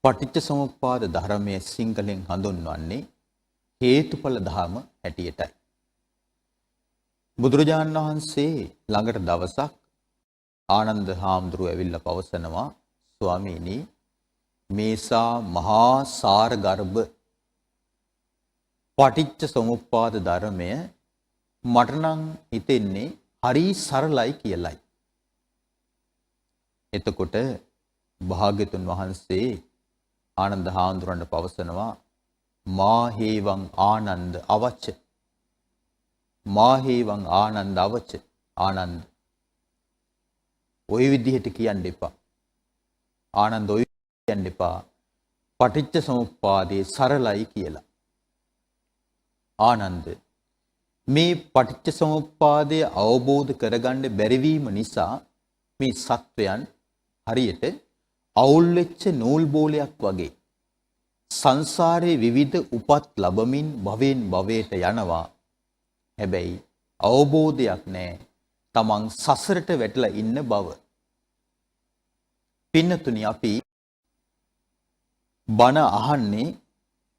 පටිච්ච සමුප්පාද ධර්මයේ සිංහලෙන් හඳුන්වන්නේ හේතුඵල ධර්ම හැටියටයි. බුදුරජාණන් වහන්සේ ළඟට දවසක් ආනන්ද හාමුදුරුවෝ ඇවිල්ලා පවසනවා, ස්වාමීනි මේසා මහා සාර ගර්භ පටිච්ච සමුප්පාද ධර්මය මට නම් හිතෙන්නේ හරි සරලයි කියලයි. එතකොට භාග්‍යතුන් වහන්සේ ආනන්ද හාමුදුරන්ට පවසනවා, මා හේවං ආනන්ද අවච, මා හේවං ආනන්ද අවච, ආනන්ද ওই විදිහට කියන්න එපා, ආනන්ද ඔය කියන්න එපා, පටිච්ච සමුප්පාදේ සරලයි කියලා. ආනන්ද මේ පටිච්ච සමුප්පාදය අවබෝධ කරගන්න බැරිවීම නිසා මේ සත්වයන් හරියට අවුල් වෙච්ච නූල් බෝලයක් වගේ සංසාරයේ විවිධ උපත් ලැබමින් භවෙන් භවයට යනවා. හැබැයි අවබෝධයක් නැහැ තමන් සසරට වැටලා ඉන්න බව. පින්නතුනි, අපි බණ අහන්නේ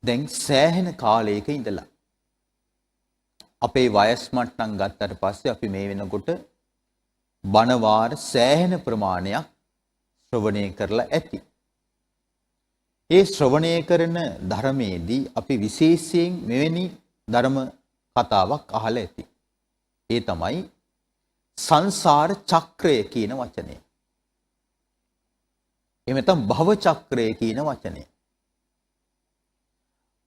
දැන් සෑහෙන කාලයක ඉඳලා. අපේ වයස් මට්ටම් ගත්තට පස්සේ අපි මේ වෙනකොට බණ වාර සෑහෙන ප්‍රමාණයක් ශ්‍රවණය කරලා ඇති. ඒ ශ්‍රවණය කරන ධර්මයේදී අපි විශේෂයෙන් මෙවැනි ධර්ම කතාවක් අහලා ඇති. ඒ තමයි සංසාර චක්‍රය කියන වචනය. එහෙම නැත්නම් භව චක්‍රය කියන වචනය.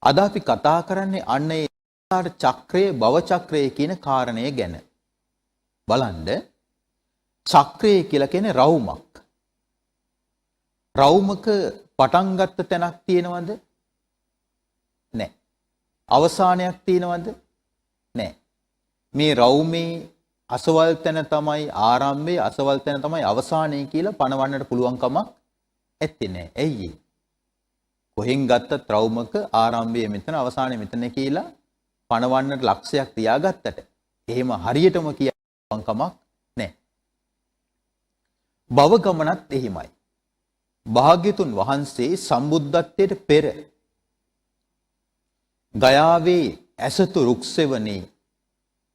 අද අපි කතා කරන්නේ අන්න ඒ සංසාර චක්‍රය, භව චක්‍රය කියන කාරණය ගැන. බලන්න, චක්‍රය කියලා කියන්නේ රවුමක්. රවුමක පටන් ගත්ත තැනක් තියෙනවද? නැහැ. අවසානයක් තියෙනවද? නැහැ. මේ රවුමේ අසවල් තැන තමයි ආරම්භය, අසවල් තැන තමයි අවසානය කියලා පනවන්නට පුළුවන් කමක් ඇත්තේ නැහැ. ඇයි ඒ? කොහෙන් ගත්තත් රවුමක ආරම්භය මෙතන, අවසානය මෙතන කියලා පනවන්නට ලක්ෂයක් තියාගත්තට එහෙම හරියටම කියන්න පුළුවන් කමක් නැහැ. භව ගමනත් එහිමයි. භාග්‍යතුන් වහන්සේ සම්බුද්ධත්වයට පෙර ගයාවේ ඇසතු රුක්සෙවණේ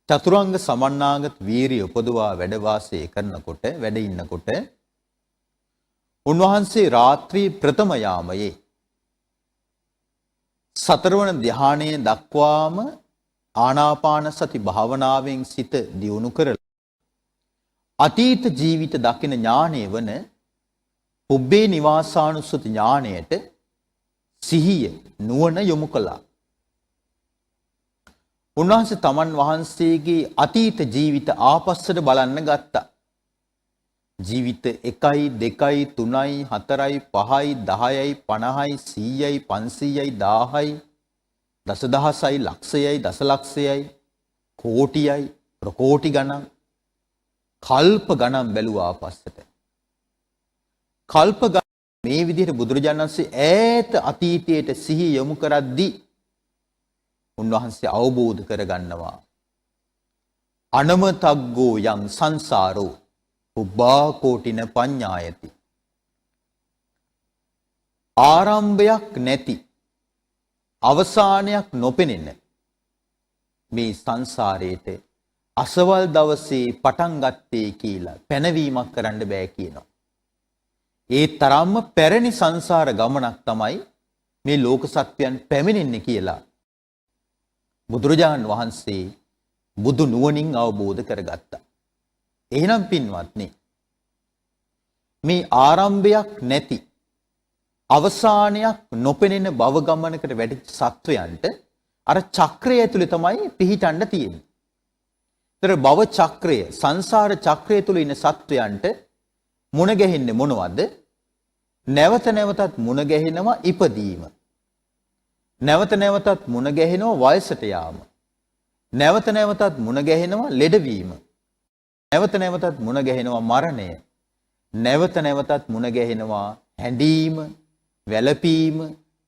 චතුරංග සමන්නාගත වීරිය උපදවා වැඩ වාසය කරනකොට, වැඩ ඉන්නකොට උන්වහන්සේ රාත්‍රී ප්‍රථම යාමයේ සතරවන ධ්‍යානයේ දක්වාම ආනාපාන සති භාවනාවෙන් සිත දියුණු කරලා අතීත ජීවිත දකින ඥානය වන පුබ්බේ නිවාසානුස්සති ඥාණයට සිහිය නුවණ යොමු කළා. උන්වහන්සේ තමන් වහන්සේගේ අතීත ජීවිත ආපස්සට බලන්න ගත්තා. ජීවිත 1යි 2යි 3යි 4යි 5යි 10යි 50යි 100යි 500යි 1000යි දසදහසයි ලක්ෂයයි දසලක්ෂයයි කෝටියයි ප්‍රකෝටි ගණන් කල්ප ගණන් බැලුවා ආපස්සට. කල්ප ගණන් මේ විදිහට බුදුරජාණන් වහන්සේ ඈත අතීතයට සිහිය යොමු කරද්දී උන්වහන්සේ අවබෝධ කරගන්නවා, අනමතග්ගෝ යං සංසාරෝ උබ්බා කෝටින පඤ්ඤායති. ආරම්භයක් නැති, අවසානයක් නොපෙනෙන මේ සංසාරයේට අසවල් දවසේ පටන් ගත්තේ කියලා පැනවීමක් කරන්න බෑ කියනවා. ඒ තරම්ම පැරණි සංසාර ගමනක් තමයි මේ ලෝක සත්‍යයන් පැමිණෙන්නේ කියලා බුදුරජාණන් වහන්සේ බුදු නුවණින් අවබෝධ කරගත්තා. එහෙනම් පින්වත්නි, මේ ආරම්භයක් නැති, අවසානයක් නොපෙනෙන භව ගමනකට වැටිච්ච සත්වයන්ට අර චක්‍රය ඇතුලේ තමයි පිහිටන්න තියෙන්නේ. ඒතර භව චක්‍රය, සංසාර චක්‍රය තුල ඉන්න සත්වයන්ට මුණ ගැහෙන්නේ මොනවද? නැවත නැවතත් මුණ ගැහෙනවා ඉපදීම. නැවත නැවතත් මුණ ගැහෙනවා වයසට යාම. නැවත නැවතත් මුණ ගැහෙනවා ලෙඩවීම. නැවත නැවතත් මුණ ගැහෙනවා මරණය. නැවත නැවතත් මුණ ගැහෙනවා හැඬීම, වැළපීම,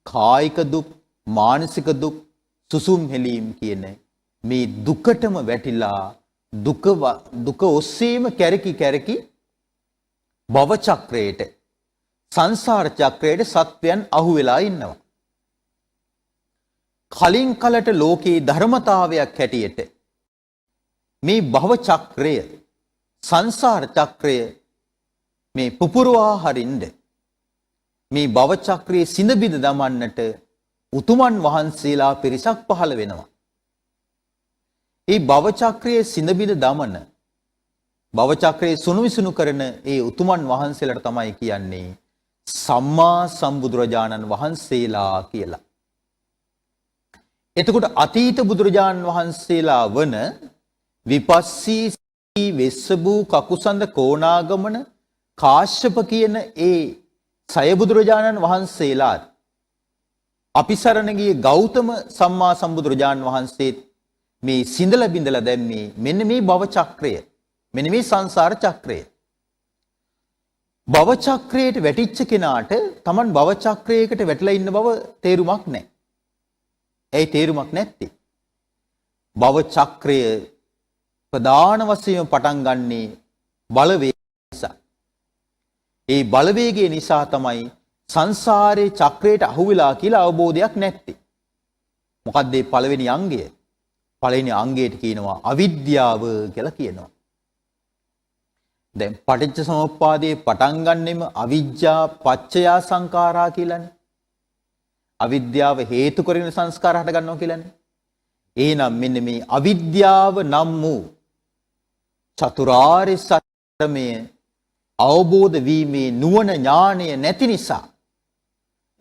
කායික දුක්, මානසික දුක්, සුසුම් හෙලීම් කියන මේ දුකටම වැටිලා දුක ඔස්සේම කැරකි කැරකි භව චක්‍රයට, සංසාර චක්‍රයේ සත්වයන් අහු වෙලා ඉන්නවා. කලින් කලට ලෝකේ ධර්මතාවයක් හැටියට මේ භව චක්‍රය සංසාර චක්‍රය මේ පුපුරවා හරින්න මේ භව චක්‍රයේ සිඳ බිඳ දමන්නට උතුමන් වහන්සේලා පිරිසක් පහළ වෙනවා. ඒ භව චක්‍රයේ සිඳ බිඳ දමන භව චක්‍රයේ සුණු විසුණු කරන ඒ උතුමන් වහන්සේලාට තමයි කියන්නේ සම්මා සම්බුදුරජාණන් වහන්සේලා කියලා. එතකොට අතීත බුදුරජාණන් වහන්සේලා වන විපස්සී වෙස්සබූ කකුසඳ කොණාගමන කාශ්‍යප කියන ඒ සය බුදුරජාණන් වහන්සේලාත් අපි සරණ ගියේ ගෞතම සම්මා සම්බුදුරජාණන් වහන්සේ මේ සිඳලා බිඳලා දැම්මේ මෙන්න මේ භව චක්‍රය. මෙන්න මේ සංසාර චක්‍රය. භව චක්‍රයට වැටිච්ච කෙනාට Taman භව චක්‍රයකට වැටලා ඉන්න බව තේරුමක් නැහැ. ඒ තේරුමක් නැත්තේ. භව චක්‍රය ප්‍රධාන වශයෙන් පටන් ගන්නේ බලවේග නිසා. ඒ බලවේගය නිසා තමයි සංසාරේ චක්‍රයට අහු වෙලා කියලා අවබෝධයක් නැත්තේ. මොකද්ද මේ පළවෙනි අංගය? පළවෙනි අංගයට කියනවා අවිද්‍යාව කියලා කියනවා. දැන් පටිච්ච සමුප්පාදයේ පටන් ගන්නෙම අවිජ්ජා පච්චය සංඛාරා කියලානේ. අවිද්‍යාව හේතු කරගෙන සංස්කාර හට ගන්නවා කියලානේ. එහෙනම් මෙන්න මේ අවිද්‍යාව නම් වූ චතුරාර්ය සත්‍යමය අවබෝධ වීමේ නුවණ ඥාණය නැති නිසා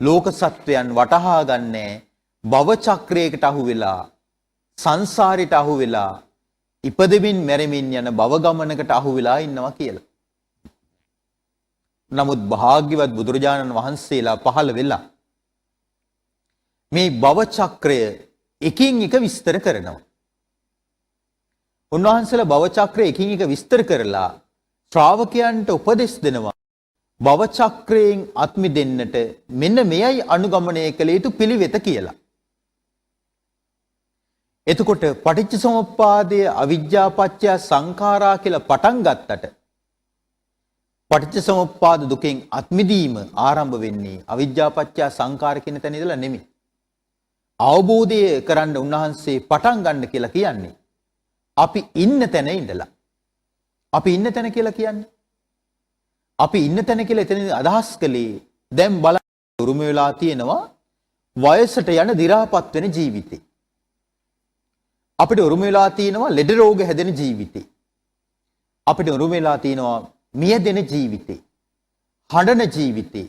ලෝක සත්වයන් වටහා ගන්නේ භව චක්‍රයකට අහු වෙලා සංසාරයට අහු වෙලා ඉපදෙමින් මැරෙමින් යන භව ගමනකට අහු වෙලා ඉන්නවා කියලා. නමුත් භාග්‍යවත් බුදුරජාණන් වහන්සේලා පහළ වෙලා මේ භව චක්‍රය එකින් එක විස්තර කරනවා. උන්වහන්සේලා භව චක්‍රය එකින් එක විස්තර කරලා ශ්‍රාවකයන්ට උපදෙස් දෙනවා. භව චක්‍රයෙන් අත් මිදෙන්නට මෙන්න මෙයයි අනුගමනය කළ යුතු පිළිවෙත කියලා. එතකොට පටිච්ච සමුප්පාදයේ අවිජ්ජා පත්‍ය සංඛාරා කියලා පටන් ගත්තට පටිච්ච සමුප්පාද දුකෙන් අත් මිදීම ආරම්භ වෙන්නේ අවිජ්ජා පත්‍ය සංඛාර කියන තැන ඉඳලා නෙමෙයි. අවබෝධය කරන්න උන්වහන්සේ පටන් ගන්න කියලා කියන්නේ අපි ඉන්න තැන ඉඳලා. අපි ඉන්න තැන කියලා කියන්නේ අපි ඉන්න තැන කියලා එතන අදහස් කළේ දැන් බලන්න උරුම වෙලා තියෙනවා වයසට යන දි รา පත් වෙන ජීවිතේ. අපිට උරුම වෙලා තියෙනවා ලෙඩ රෝග හැදෙන ජීවිතේ. අපිට උරුම වෙලා තියෙනවා මියදෙන ජීවිතේ. හඬන ජීවිතේ.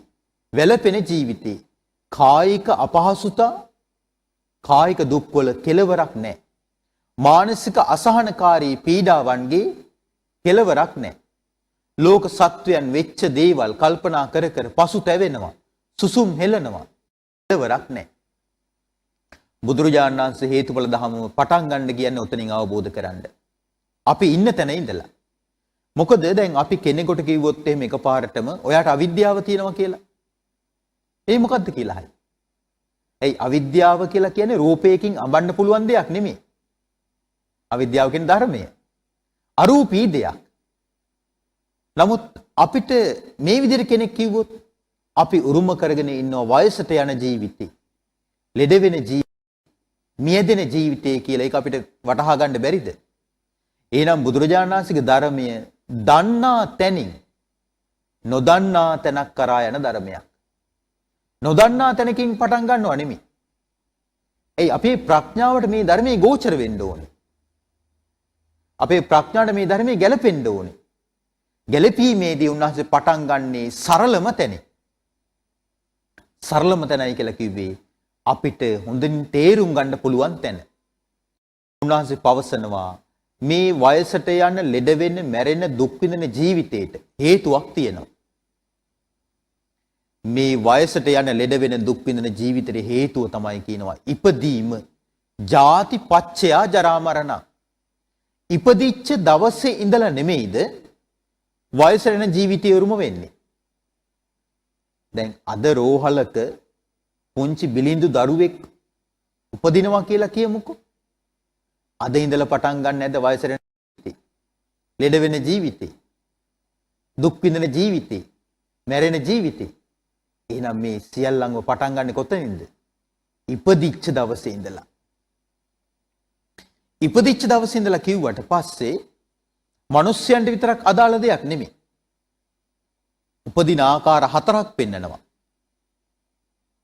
වැළපෙන ජීවිතේ. කායික අපහසුතා කායික දුක්වල කෙලවරක් නැහැ. මානසික අසහනකාරී පීඩාවන්ගේ කෙලවරක් නැහැ. ලෝක සත්වයන් වෙච්ච දේවල් කල්පනා කර කර පසුතැවෙනවා. සුසුම් හෙලනවා. කෙලවරක් නැහැ. බුදුරජාණන් වහන්සේ හේතුඵල ධහම පටන් ගන්න කියන්නේ උතනින් අවබෝධ කරගන්න. අපි ඉන්න තැන ඉඳලා. මොකද දැන් අපි කෙනෙකුට කිව්වොත් එහෙම එකපාරටම ඔයාට අවිද්‍යාව තියෙනවා කියලා. ඒ මොකද්ද කියලා අහයි. ඒ අවිද්‍යාව කියලා කියන්නේ රූපයකින් අඹන්න පුළුවන් දෙයක් නෙමෙයි. අවිද්‍යාව කියන්නේ ධර්මය. අරූපී දෙයක්. නමුත් අපිට මේ විදිහට කෙනෙක් කිව්වොත් අපි උරුම කරගෙන ඉන්නවා වයසට යන ජීවිතේ. ලෙඩ වෙන ජීවිතේ. මියදෙන ජීවිතය කියලා ඒක අපිට වටහා ගන්න බැරිද? එහෙනම් බුදුරජාණන් වහන්සේගේ ධර්මය දන්නා තැනින් නොදන්නා තැනක් කරා යන ධර්මයක්. නොදන්නා තැනකින් පටන් ගන්නව නෙමෙයි. ඒ අපේ ප්‍රඥාවට මේ ධර්මයේ ගෝචර වෙන්න ඕනේ. අපේ ප්‍රඥාවට මේ ධර්මයේ ගැලපෙන්න ඕනේ. ගැලපීමේදී උන්වහන්සේ පටන් ගන්නේ සරලම තැනින්. සරලම තැනයි කියලා කිව්වේ අපිට හොඳින් තේරුම් ගන්න පුළුවන් තැන. උන්වහන්සේ පවසනවා මේ වයසට යන ලෙඩ වෙන්න මැරෙන දුක් විඳින ජීවිතේට හේතුවක් තියෙනවා. මේ වයසට යන ලෙඩ වෙන දුක් විඳින ජීවිතේ හේතුව තමයි කියනවා ඉපදීම. ජාති පච්චයා ජරා මරණ. ඉපදිච්ච දවසේ ඉඳලා නෙමෙයිද වයසට යන ජීවිතය උරුම වෙන්නේ. දැන් අද රෝහලක පුංචි බිලිඳු දරුවෙක් උපදිනවා කියලා කියමුකෝ. අද ඉඳලා පටන් ගන්න නැද්ද වයසට යන ජීවිතේ? ලෙඩ වෙන ජීවිතේ. දුක් විඳින ජීවිතේ. මැරෙන ජීවිතේ. එහෙනම් මේ සියල්ලංගව පටන් ගන්න කොතනින්ද? ඉපදිච්ච දවසේ ඉඳලා. ඉපදිච්ච දවසේ ඉඳලා කිව්වට පස්සේ මිනිස්යන්ට විතරක් අදාළ දෙයක් නෙමෙයි. උපදින ආකාර 4ක් පෙන්නනවා.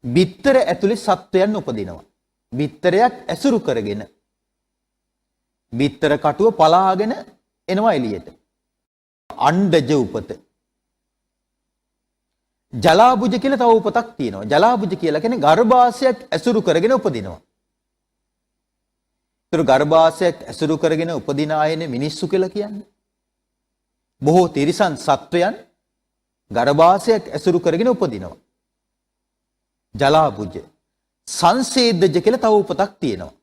බිත්තර ඇතුලේ සත්වයන් උපදිනවා. බිත්තරයක් ඇසුරු කරගෙන බිත්තර කටුව පලාගෙන එනවා එළියට. අණ්ඩජ උපත. ජලාබුජ කියලා තව උපතක් තියෙනවා. ජලාබුජ කියලා කියන්නේ ගර්භාෂයක් ඇසුරු කරගෙන උපදිනවා. ඒතර ගර්භාෂයක් ඇසුරු කරගෙන උපදින අයනේ මිනිස්සු කියලා කියන්නේ. බොහෝ තිරිසන් සත්වයන් ගර්භාෂයක් ඇසුරු කරගෙන උපදිනවා. ජලාබුජ. සංසේදජ කියලා තව උපතක් තියෙනවා.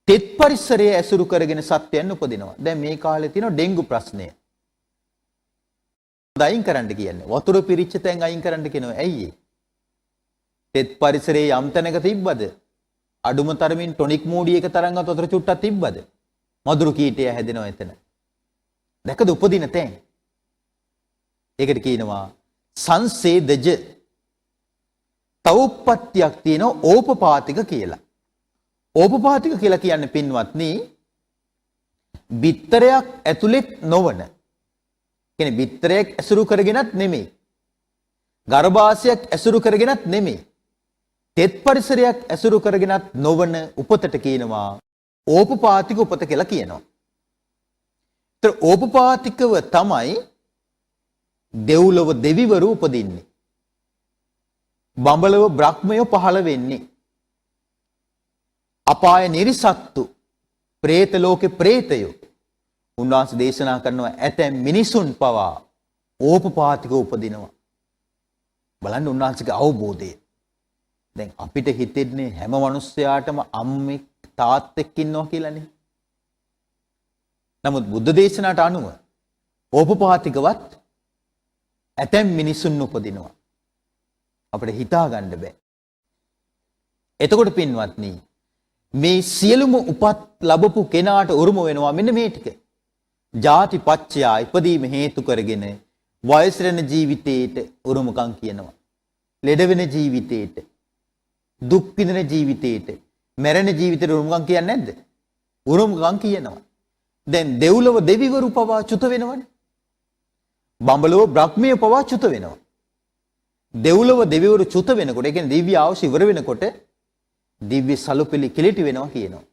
තෙත් පරිසරය ඇසුරු කරගෙන සත්වයන් උපදිනවා. දැන් මේ කාලේ තියෙන ඩෙන්ගු ප්‍රශ්නය. අයින් කරන්න කියන්නේ. වතුර පිරිච්ච තැන් අයින් කරන්න කියනවා. ඇයි ඒ? තෙත් පරිසරයේ යම් තැනක තිබ්බද? අඩුම තරමින් ටොනික් මූඩි එක තරම්වත් වතුර චුට්ටක් තිබ්බද? මදුරු කීටය හැදෙනවා එතන. දැකද උපදින තැන්? ඒකට කියනවා සංසේදජ. තව උප්පත්තියක් තියෙනවා ඕපපාතික කියලා. ඕපපාතික කියලා කියන්නේ පින්වත්නි බිත්තරයක් ඇතුළෙත් නොවන. කියන්නේ බිත්තරයක් ඇසුරු කරගෙනත් නෙමෙයි. ගර්භාෂයක් ඇසුරු කරගෙනත් නෙමෙයි. තෙත් පරිසරයක් ඇසුරු කරගෙනත් නොවන උපතට කියනවා ඕපපාතික උපත කියලා කියනවා. ඒතර ඕපපාතිකව තමයි දෙව්ලොව දෙවිවරු උපදින්නේ. බඹලව බ්‍රහ්මයෝ පහළ වෙන්නේ. අපාය නිරිසත්තු പ്രേත ලෝකේ പ്രേතයෝ උන්වහන්සේ දේශනා කරනවා ඇතැම් මිනිසුන් පවා ඕපපාතිකව උපදිනවා. බලන්න උන්වහන්සේගේ අවබෝධය. දැන් අපිට හිතෙන්නේ හැම මිනිස්සයාටම අම්මෙක් තාත්තෙක් ඉන්නවා කියලානේ. නමුත් බුද්ධ දේශනාවට අනුව ඕපපාතිකවත් ඇතැම් මිනිසුන් උපදිනවා. අපිට හිතා ගන්න බෑ. එතකොට පින්වත්නි මේ සියලුම උපත් ලැබපු කෙනාට උරුම වෙනවා මෙන්න මේ ටික. ජාති පච්චයා ඉපදීම හේතු කරගෙන වයසරණ ජීවිතේට උරුමකම් කියනවා. ලෙඩ වෙන ජීවිතේට, දුක් විඳින ජීවිතේට, මැරෙන ජීවිතේට උරුමකම් කියන්නේ නැද්ද? උරුමකම් කියනවා. දැන් දෙව්ලොව දෙවිවරු පවා චුත වෙනවනේ. බඹලොව බ්‍රහ්මිය පවා චුත වෙනවා. දෙව්ලොව දෙවිවරු චුත වෙනකොට, ඒ කියන්නේ දිව්‍ය ආයුෂ ඉවර වෙනකොට දිව්‍ය සලුපිලි කිලිටි වෙනවා කියනවා.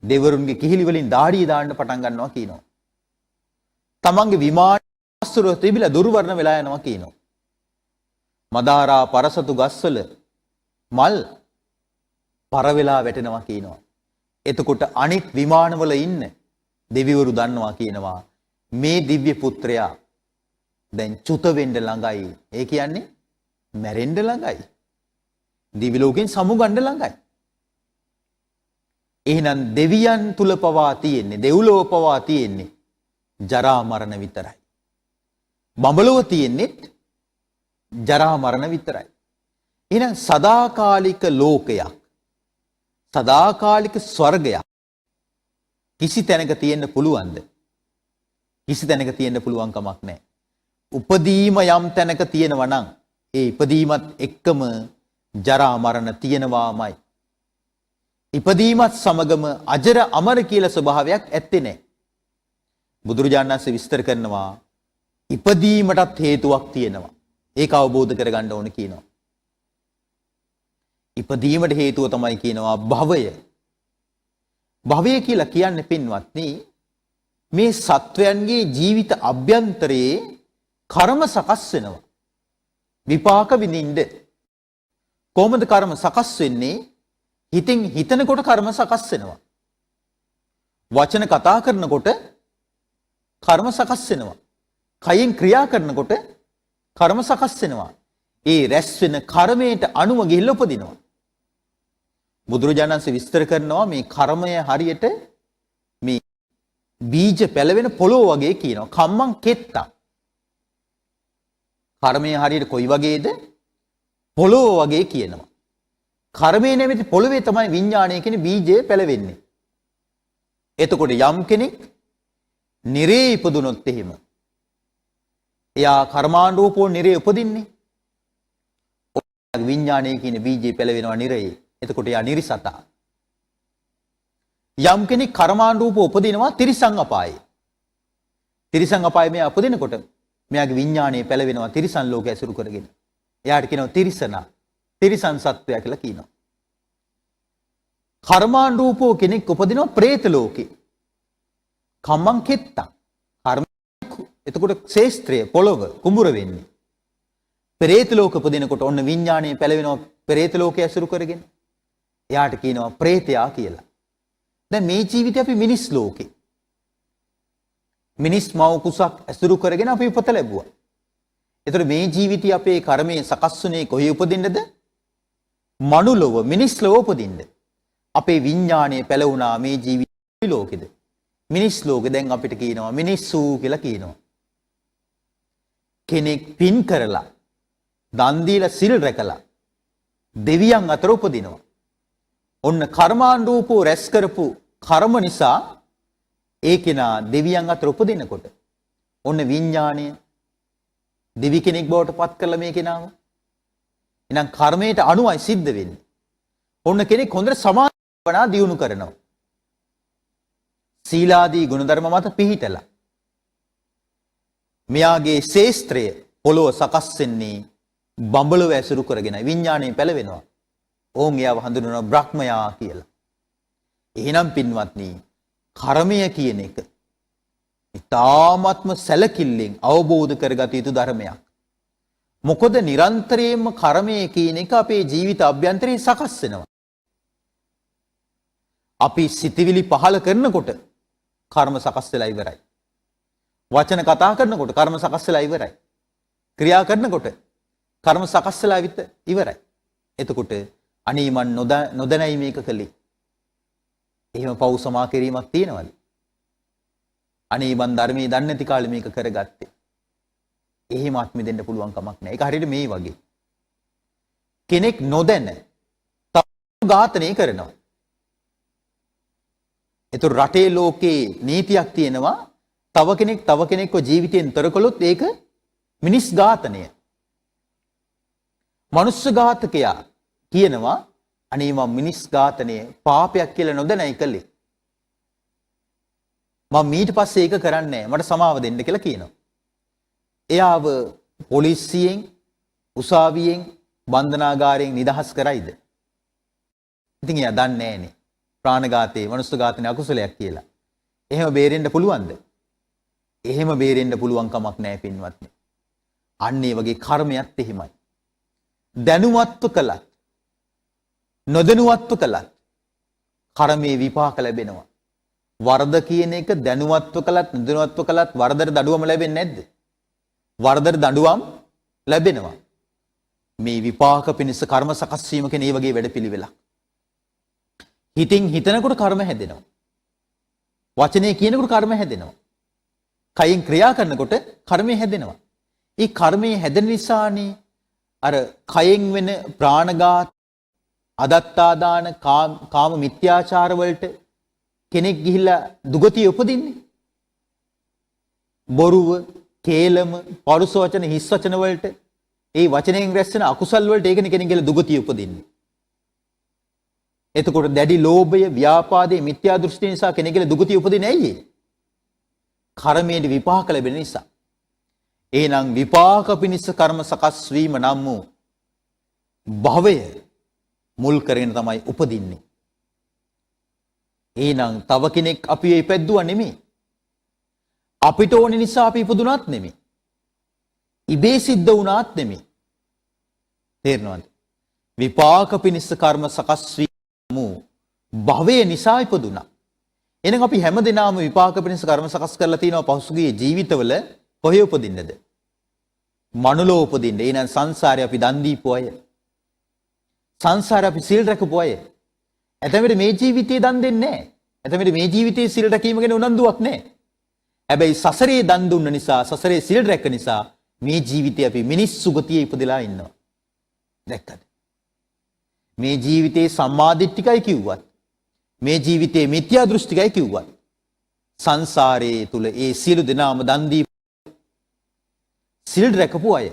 දෙවරුන්ගේ කිහිලි වලින් දාඩිය දාන්න පටන් ගන්නවා කියනවා. තමන්ගේ විමාන වස්තුව තිබිලා දුර්වර්ණ වෙලා යනවා කියනවා. මදාරා පරසතු ගස්වල මල් පර වෙලා වැටෙනවා කියනවා. එතකොට අනිත් විමානවල ඉන්න දෙවිවරු දන්නවා කියනවා මේ දිව්‍ය පුත්‍රයා දැන් චුත වෙන්න ළඟයි. ඒ කියන්නේ මැරෙන්න ළඟයි. දිවි ලෝකෙන් සමුගන්න ළඟයි. එහෙනම් දෙවියන් තුල පවා තියෙන්නේ, දෙව්ලොව පවා තියෙන්නේ ජරා මරණ විතරයි. බඹලොව තියෙන්නේ ජරා මරණ විතරයි. එහෙනම් සදාකාලික ලෝකයක්, සදාකාලික ස්වර්ගයක් කිසි තැනක තියෙන්න පුළුවන්ද? කිසි තැනක තියෙන්න පුළුවන් කමක් නැහැ. උපදීම යම් තැනක තියෙනවා නම් ඒ ඉපදීමත් එක්කම ජරා මරණ තියෙනවාමයි. ඉපදීමත් සමගම අජර අමර කියලා ස්වභාවයක් ඇත්තේ නැහැ. බුදුරජාණන් වහන්සේ විස්තර කරනවා ඉපදීමටත් හේතුවක් තියෙනවා. ඒක අවබෝධ කරගන්න ඕන කියනවා. ඉපදීමට හේතුව තමයි කියනවා භවය. භවය කියලා කියන්නේ පින්වත්නි මේ සත්වයන්ගේ ජීවිත අභ්‍යන්තරයේ කර්ම සකස් වෙනවා. විපාක විඳින්න. කොහොමද කර්ම සකස් වෙන්නේ? හිතින් හිතනකොට කර්ම සකස් වෙනවා. වචන කතා කරනකොට කර්ම සකස් වෙනවා. කයින් ක්‍රියා කරනකොට කර්ම සකස් වෙනවා. ඒ රැස් වෙන කර්මයට අනුව ගිහිල්ලා උපදිනවා. බුදුරජාණන් වහන්සේ විස්තර කරනවා මේ කර්මය හරියට මේ බීජ පැලවෙන පොළොව වගේ කියනවා. කම්මං කෙත්තා. කර්මය හරියට කොයි වගේද? පොළොව වගේ කියනවා. කර්මයේ නැමැති පොළොවේ තමයි විඥාණය කියන බීජය පැලවෙන්නේ. එතකොට යම් කෙනෙක් නිරේ ඉපදුනොත් එහෙම එයා කර්මානුරූපව නිරේ උපදින්නේ. විඥානයේ කියන බීජේ පෙළවෙනවා නිරයේ. එතකොට යා නිරිසතා. යම් කෙනෙක් කර්මානුරූපව උපදිනවා තිරිසං අපායේ. තිරිසං අපායේ මෙයා උපදිනකොට මෙයාගේ විඥානයේ පෙළවෙනවා තිරිසන් ලෝකය ඇසුරු කරගෙන. එයාට කියනවා තිරිසනා. තිරිසන් සත්වයා කියලා කියනවා. කර්මානුරූපව කෙනෙක් උපදිනවා പ്രേත ලෝකේ. කම්මං කෙත්තං. කර්ම එතකොට ශේස්ත්‍රය පොළොව කුඹුර වෙන්නේ. പ്രേත ලෝක උපදිනකොට ඔන්න විඥානයේ පෙළවෙනවා പ്രേත ලෝකය ඇසුරු කරගෙන. එයාට කියනවා പ്രേතයා කියලා. දැන් මේ ජීවිතේ අපි මිනිස් ලෝකේ. මිනිස් මව කුසක් ඇසුරු කරගෙන අපි උපත ලැබුවා. ඒතර මේ ජීවිතය අපේ කර්මයේ සකස් වුණේ කොහේ උපදින්නද? මනුලොව මිනිස් ලෝක උපදින්න. අපේ විඥානයේ පෙළවුණා මේ ජීවිත ලෝකෙද? මිනිස් ලෝකෙ. දැන් අපිට කියනවා මිනිස්සු කියලා කියනවා. කෙනෙක් පින් කරලා දන් දීලා සිල් රැකලා දෙවියන් අතර උපදිනවා. ඔන්න කර්මානුරූපව රැස් කරපු කර්ම නිසා ඒ කෙනා දෙවියන් අතර උපදිනකොට ඔන්න විඥාණය දෙවි කෙනෙක් බවට පත් කරලා මේ කෙනාව. එහෙනම් කර්මයට අනුවයි සිද්ධ වෙන්නේ. ඔන්න කෙනෙක් හොඳට සමාධිවනා දියුණු කරනවා. සීලාදී ගුණධර්ම මත පිහිටලා. මෙයාගේ ශේස්ත්‍රය පොළොව සකස් වෙන්නේ බඹලව ඇසුරු කරගෙන විඥාණය පෙළවෙනවා. ඕන් එයාව හඳුන්වනවා බ්‍රහ්මයා කියලා. එහෙනම් පින්වත්නි කර්මය කියන එක ඊ타ත්ම සැලකිල්ලෙන් අවබෝධ කරගත යුතු ධර්මයක්. මොකද නිරන්තරයෙන්ම කර්මය කියන එක අපේ ජීවිත අභ්‍යන්තරේ සකස් වෙනවා. අපි සිතවිලි පහල කරනකොට කර්ම සකස් වෙලා ඉවරයි. වචන කතා කරනකොට කර්ම සකස් වෙලා ඉවරයි. ක්‍රියා කරනකොට කර්ම සකස් වෙලා ඉවරයි. එතකොට අනේ මන් නොදැනයි මේක කළේ. එහෙම පව් සමා කිරීමක් තියෙනවද? අනේ මන් ධර්මයේ දන්නේ නැති කාලේ මේක කරගත්තේ. එහෙම ආත්මෙ දෙන්න පුළුවන් කමක් නැහැ. ඒක හරියට මේ වගේ. කෙනෙක් නොදැන තව ඝාතනය කරනවා. ඒතර රටේ ලෝකේ නීතියක් තියෙනවා. තව කෙනෙක්ව ජීවිතයෙන් තොර කළොත් ඒක මිනිස් ඝාතනය. මනුෂ්‍ය ඝාතකයා කියනවා අනේ මම මිනිස් ඝාතනය පාපයක් කියලා නොදැනයි කළේ. මම ඊට පස්සේ ඒක කරන්නේ නැහැ. මට සමාව දෙන්න කියලා කියනවා. එයාව පොලිසියෙන් උසාවියෙන් බන්ධනාගාරයෙන් නිදහස් කරයිද? ඉතින් එයා දන්නේ නැහනේ. ප්‍රාණඝාතේ මනුස්ස ඝාතනේ අකුසලයක් කියලා. එහෙම බේරෙන්න පුළුවන්ද? එහෙම බේරෙන්න පුළුවන් කමක් නැහැ පින්වත්නි. අන්න ඒ වගේ කර්මයක් එහෙමයි. දැනුවත්ව කළත් නොදැනුවත්ව කළත් කර්මයේ විපාක ලැබෙනවා. වරද කියන එක දැනුවත්ව කළත් නොදැනුවත්ව කළත් වරදට දඬුවම ලැබෙන්නේ නැද්ද? වරදට දඬුවම් ලැබෙනවා. මේ විපාක පිණිස කර්ම සකස් වීම කියන මේ වගේ වැඩපිළිවෙලක්. හිතින් හිතනකොට කර්ම හැදෙනවා. වචනේ කියනකොට කර්ම හැදෙනවා. කයින් ක්‍රියා කරනකොට කර්මය හැදෙනවා. ඒ කර්මය හැදෙන නිසානේ අර කයෙන් වෙන ප්‍රාණඝාත අදත්තාදාන කාම මිත්‍යාචාර වලට කෙනෙක් ගිහිල්ලා දුගතිය උපදින්නේ. බොරුව, කේලම, පරුස වචන, හිස් වචන වලට ඒ වචනයෙන් රැස් වෙන අකුසල් වලට ඒකනේ කෙනෙක් ගිහිල්ලා දුගතිය උපදින්නේ. එතකොට දැඩි ලෝභය, ව්‍යාපාදේ, මිත්‍යා දෘෂ්ටි නිසා කෙනෙක් ගිහිල්ලා දුගතිය උපදින්නේ ඇයි? කර්මයේ විපාක ලැබෙන නිසා. එහෙනම් විපාක පිණිස කර්ම සකස් වීම නම් වූ භවය මුල් කරගෙන තමයි උපදින්නේ. එහෙනම් තව කෙනෙක් අපි ඉපැද්දුවා නෙමෙයි. අපිට ඕන නිසා අපි ඉපදුනාත් නෙමෙයි. ඉබේ සිද්ධ වුණාත් නෙමෙයි. තේරෙනවද? විපාක පිණිස කර්ම සකස් වීම භවය නිසා ඉපදුනා. එහෙනම් අපි හැමදෙනාම විපාක පිණිස කර්ම සකස් කරලා තිනවා පසුගිය ජීවිතවල කොහේ උපදින්නද? මනුලෝ උපදින්න. එහෙනම් සංසාරේ අපි දන් දීපු අය. සංසාරේ අපි සීල් රැකපු අය. එතෙමෙට මේ ජීවිතේ දන් දෙන්නේ නැහැ. එතෙමෙට මේ ජීවිතේ සීල් රැකීම ගැන උනන්දුවක් නැහැ. හැබැයි සසරේ දන් දුන්න නිසා, සසරේ සීල් රැක්ක නිසා මේ ජීවිතේ අපි මිනිස් සුගතියේ ඉපදලා ඉන්නවා. දැක්කද? මේ ජීවිතේ සම්මාදිට්ඨිකයි කිව්වත්, මේ ජීවිතේ මිත්‍යා දෘෂ්ටිකයි කිව්වත්, සංසාරයේ තුල ඒ සියලු දෙනාම දන් දී සිල් රැකපු අය.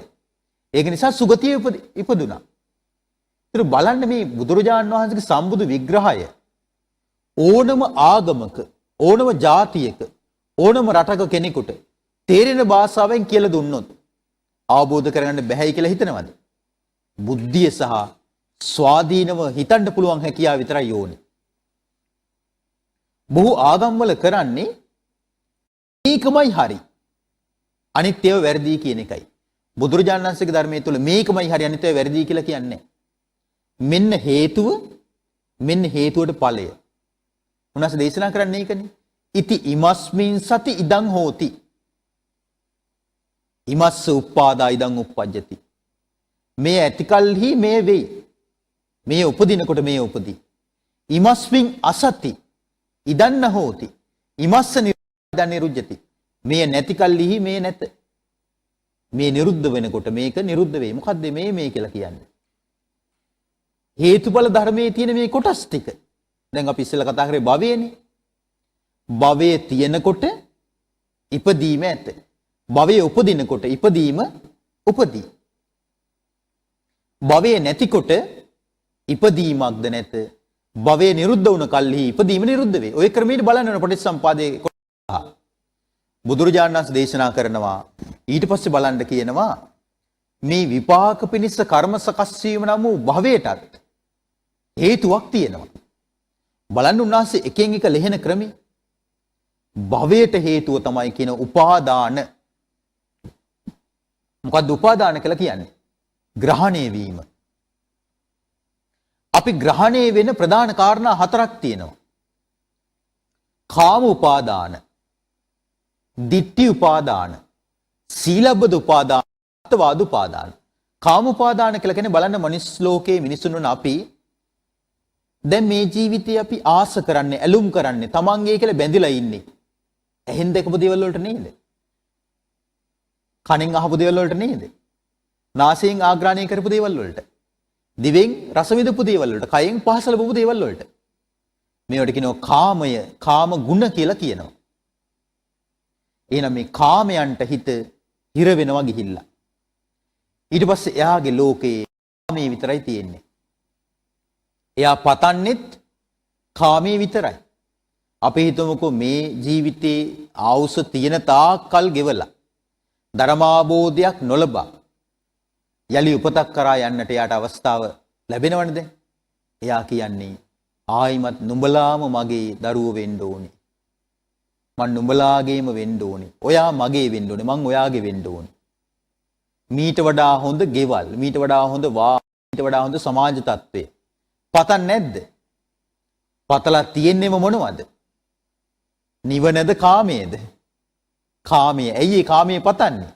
ඒක නිසා සුගතිය ඉපදුනා. ඒතර බලන්න මේ බුදුරජාණන් වහන්සේගේ සම්බුදු විග්‍රහය ඕනම ආගමක ඕනම ජාතියක ඕනම රටක කෙනෙකුට තේරෙන භාෂාවෙන් කියලා දුන්නොත් අවබෝධ කරගන්න බැහැයි කියලා හිතනවද? බුද්ධිය සහ ස්වාධීනව හිතන්න පුළුවන් හැකියාව විතරයි ඕනේ. බොහෝ ආගම්වල කරන්නේ මේකමයි හරි. අනිත් ඒවා වැරදි කියන එකයි. බුදුරජාණන් වහන්සේගේ ධර්මයේ තුල මේකමයි හරි අනිත් ඒවා වැරදි කියලා කියන්නේ. මෙන්න හේතුව මෙන්න හේතුවට ඵලය. උන්වහන්සේ දේශනා කරන්නේ ඒකනේ. ඉති ඉමස්මින් සති ඉදං හෝති. ඉමස්ස උප්පාදා ඉදං උප්පජ්ජති. මේ ඇතිකල්හි මේ වෙයි. මේ උපදිනකොට මේ උපදී. ඉමස්මින් අසති ඉදන්න හෝති. ඉමස්ස නිරුද්ධ නිරුද්ධති. මේ නැතිකල්හි මේ නැත. මේ නිරුද්ධ වෙනකොට මේක නිරුද්ධ වෙයි. මොකද්ද මේ කියලා කියන්නේ? හේතුඵල ධර්මයේ තියෙන මේ කොටස් ටික. දැන් අපි ඉස්සෙල්ලා කතා කරේ භවයනේ. භවයේ තියෙනකොට ඉපදීම ඇත. භවයේ උපදිනකොට ඉපදීම උපදී. භවයේ නැතිකොට ඉපදීමක්ද නැත. භවයේ නිරුද්ධ වුණ කල්හි ඉපදීම නිරුද්ධ වේ. ඔය ක්‍රමයට බලන්න ඕන පටිච්චසමුපාදයේ බුදුරජාණන් වහන්සේ දේශනා කරනවා. ඊට පස්සේ බලන්න කියනවා මේ විපාක පිණිස කර්ම සකස් වීම නම් වූ භවයටත් හේතුවක් තියෙනවා. බලන්න උන්වහන්සේ එකෙන් එක ලෙහෙන ක්‍රමේ. භවයට හේතුව තමයි කියන උපාදාන. මොකද්ද උපාදාන කියලා කියන්නේ? ග්‍රහණය වීම. අපි ග්‍රහණය වෙන ප්‍රධාන කාරණා හතරක් තියෙනවා. කාම උපාදාන, ditthi උපාදාන, සීලබ්බත උපාදාන, අත්වාද උපාදාන. කාම උපාදාන කියලා කියන්නේ බලන්න මනුස්ස ලෝකයේ මිනිසුන් වන අපි දැන් මේ ජීවිතේ අපි ආස කරන්නේ, ඇලුම් කරන්නේ, තමන්ගේ කියලා බැඳිලා ඉන්නේ. ඇහෙන් දැකපු දේවල් වලට නේද? කනෙන් අහපු දේවල් වලට නේද? නාසයෙන් ආග්‍රහණය කරපු දේවල් වලට. දිවෙන් රස විඳපු දේවල් වලට. කයෙන් පහස ලැබපු දේවල් වලට. මේවට කියනවා කාමය, කාම ගුණ කියලා කියනවා. එහෙනම් මේ කාමයන්ට හිත හිර වෙනවා ගිහිල්ලා. ඊට පස්සේ එයාගේ ලෝකේ කාමයේ විතරයි තියෙන්නේ. එයා පතන්නෙත් කාමයේ විතරයි. අපි හිතමුකෝ මේ ජීවිතේ ආයුෂ තියෙන තාක්කල් ගෙවලා ධර්මාබෝධයක් නොලබා යලි උපතක් කරා යන්නට යාට අවස්ථාව ලැබෙනවනේ. එයා කියන්නේ ආයිමත් නුඹලාම මගේ දරුවෝ වෙන්න ඕනේ. මං නුඹලාගේම වෙන්න ඕනේ. ඔයා මගේ වෙන්න ඕනේ. මං ඔයාගේ වෙන්න ඕනේ. මීට වඩා හොඳ ගෙවල්, මීට වඩා හොඳ මීට වඩා හොඳ සමාජ තත්ත්වය පතන්නේ නැද්ද? පතලා තියෙන්නේම මොනවද? නිවනද කාමයේද? කාමයේ. ඇයි ඒ කාමයේ පතන්නේ?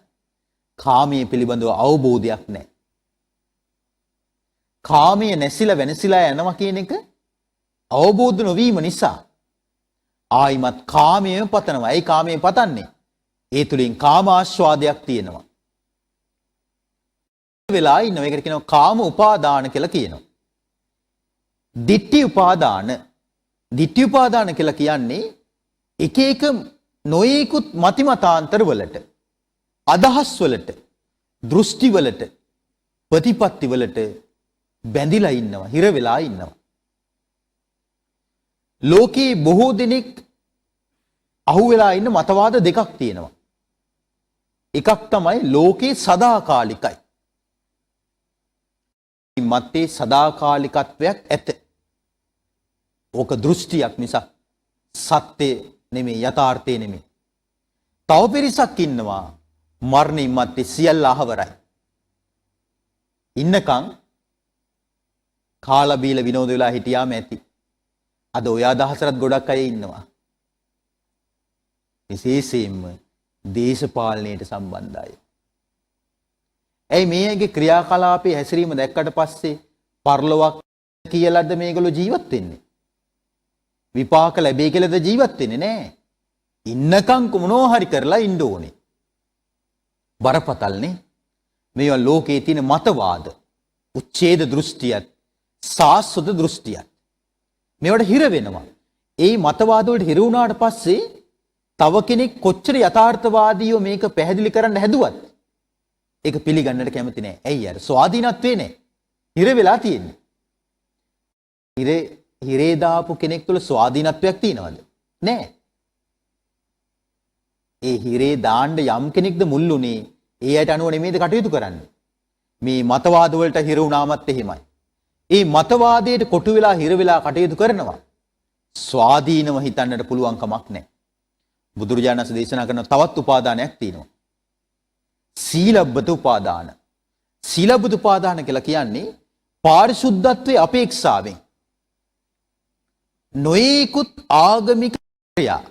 කාමයේ පිළිබඳව අවබෝධයක් නැහැ. කාමයේ නැසිලා වෙනසිලා යනවා කියන එක අවබෝධ නොවීම නිසා ආයිමත් කාමයේ පතනවා. ඒ කාමයේ පතන්නේ ඒ තුලින් කාම ආස්වාදයක් තියෙනවා. වෙලා ඉන්නවා. ඒකට කියනවා කාම උපාදාන කියලා කියනවා. ditthi උපාදාන. ditthi උපාදාන කියලා කියන්නේ එක එක නොයෙකුත් මතිමතාන්තර වලට, අදහස් වලට, දෘෂ්ටි වලට, ප්‍රතිපත්ති වලට බැඳිලා ඉන්නවා, හිර වෙලා ඉන්නවා. ලෝකේ බොහෝ දෙනෙක් අහුවෙලා ඉන්න මතවාද දෙකක් තියෙනවා. එකක් තමයි ලෝකේ සදාකාලිකයි. මතේ සදාකාලිකත්වයක් ඇත. ඕක දෘෂ්ටියක් නිසා සත්‍ය නෙමෙයි, යථාර්ථය නෙමෙයි. තව පිරිසක් ඉන්නවා මරණින් මත්තේ සියල්ල අහවරයි. ඉන්නකම් කාලා බීලා විනෝද වෙලා හිටියාම ඇති. අද ඔය අදහසට ගොඩක් අය ඉන්නවා. විශේෂයෙන්ම දේශපාලනයට සම්බන්ධ අය. ඇයි මේ අයගේ ක්‍රියාකලාපයේ හැසිරීම දැක්කට පස්සේ පරලොවක් කියලාද මේගොල්ලෝ ජීවත් වෙන්නේ? විපාක ලැබෙයි කියලාද ජීවත් වෙන්නේ නැහැ. ඉන්නකම් මොනවා හරි කරලා ඉන්න ඕනේ. බරපතල්නේ. මේවා ලෝකයේ තියෙන මතවාද, උච්ඡේද දෘෂ්ටියත්, සාස්වත දෘෂ්ටියත්. මේවට හිර වෙනවා. ඒ මතවාද වලට හිර වුණාට පස්සේ තව කෙනෙක් කොච්චර යථාර්ථවාදීව මේක පැහැදිලි කරන්න හැදුවත් ඒක පිළිගන්නට කැමති නැහැ. ඇයි අර ස්වාධීනත්වේ නැහැ. හිර වෙලා තියෙන්නේ. හිරේ දාපු කෙනෙක් තුළ ස්වාධීනත්වයක් තියෙනවද? නැහැ. ඒ හිරේ දාන්න යම් කෙනෙක්ද මුල්ුනේ ඒ අයට අනුව නෙමෙයිද කටයුතු කරන්නේ. මේ මතවාද වලට හිර වුණාමත් එහෙමයි. ඒ මතවාදයට කොටු වෙලා හිර වෙලා කටයුතු කරනවා. ස්වාධීනව හිතන්නට පුළුවන් කමක් නැහැ. බුදුරජාණන් වහන්සේ දේශනා කරන තවත් උපාදානයක් තියෙනවා. සීලබ්බත උපාදාන. සීලබ්බත උපාදාන කියලා කියන්නේ පාරිශුද්ධත්වයේ අපේක්ෂාවෙන් නොයෙකුත් ආගමික ක්‍රියා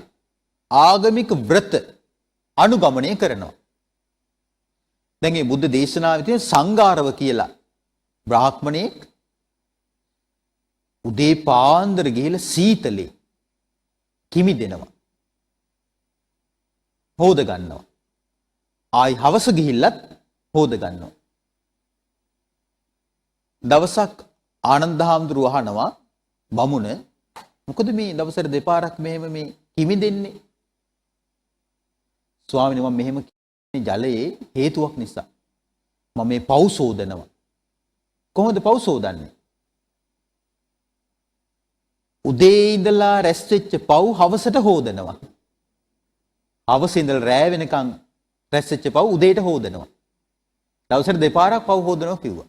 ආගමික ව්‍රත අනුගමනය කරනවා. දැන් මේ බුද්ධ දේශනාවේ තියෙන සංඝාරව කියලා බ්‍රාහ්මණයෙක් උදේ පාන්දර ගිහිලා සීතලේ කිමි දෙනවා. හොද ගන්නවා. ආයි හවස ගිහිල්ලත් හොද ගන්නවා. දවසක් ආනන්ද හාමුදුරුව අහනවා බමුණ මොකද මේ දවසට දෙපාරක් මෙහෙම මේ කිමි දෙන්නේ? ස්වාමීනි මම මෙහෙම ජලයේ හේතුවක් නිසා මම මේ පව් සෝදනවා. කොහොමද පව් සෝදන්නේ? උදේ ඉඳලා රැස් වෙච්ච පව් හවසට හොදනවා. හවස ඉඳලා රෑ වෙනකන් රැස් වෙච්ච පව් උදේට හොදනවා. දවසට දෙපාරක් පව් හොදනවා කිව්වා.